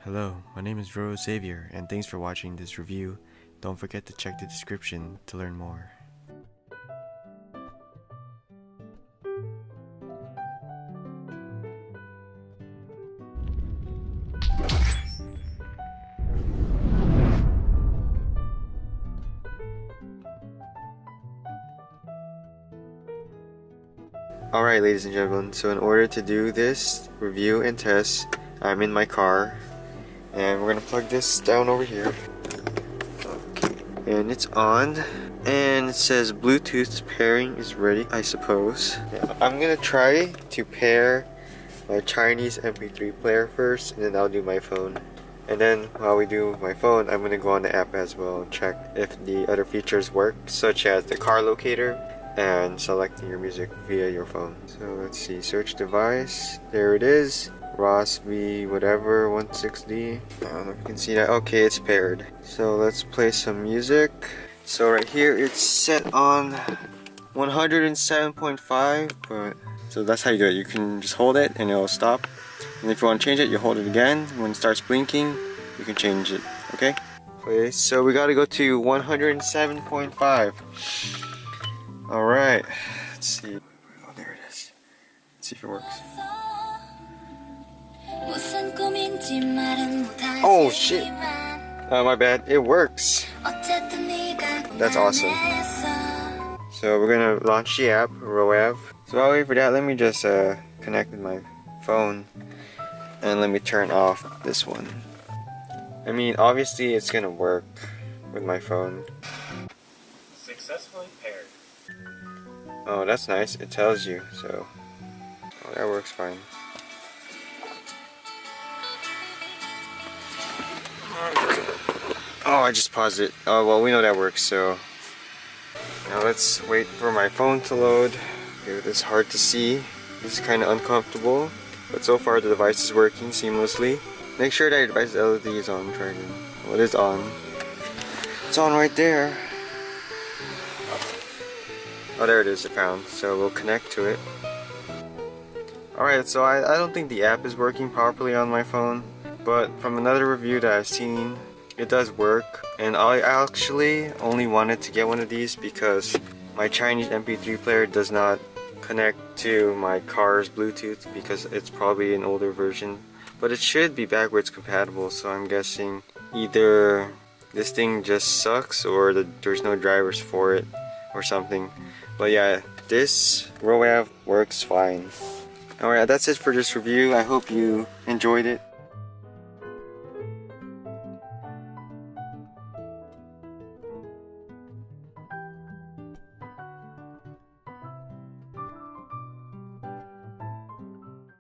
Hello, my name is Roav and thanks for watching this review. Don't forget to check the description to learn more. Alright ladies and gentlemen, so in order to do this review and test, I'm in my car and we're gonna plug this down over here. Okay, and it's on and it says Bluetooth pairing is ready, I suppose. Yeah, I'm gonna try to pair my Chinese MP3 player first and then I'll do my phone. And then while we do my phone, I'm gonna go on the app as well and check if the other features work, such as the car locator and selecting your music via your phone. So let's see, search device, there it is, Roav whatever 16D. I don't know if you can see that. Okay, it's paired. So let's play some music. So right here it's set on 107.5, but so that's how you do it. You can just hold it and it'll stop, and if you want to change it, you hold it again. When it starts blinking, you can change it. Okay, so we got to go to 107.5. Alright, let's see. Oh, there it is. Let's see if it works. Oh shit! My bad. It works. That's awesome. So we're gonna launch the app, Roav. So while I wait for that, let me just connect with my phone and let me turn off this one. I mean, obviously it's gonna work with my phone. Successfully paired. Oh, that's nice. It tells you, so that works fine. Oh, I just paused it. Oh, well, we know that works, so now let's wait for my phone to load. Okay, it's hard to see. This is kind of uncomfortable, but so far the device is working seamlessly. Make sure that your device's LED is on. Try to. Well, it is on. It's on right there. Oh, there it is, it found. So we'll connect to it. Alright, so I don't think the app is working properly on my phone, but from another review that I've seen, it does work. And I actually only wanted to get one of these because my Chinese MP3 player does not connect to my car's Bluetooth because it's probably an older version. But it should be backwards compatible, so I'm guessing either this thing just sucks or there's no drivers for it or something. But yeah, this Roav works fine. Alright, that's it for this review. I hope you enjoyed it.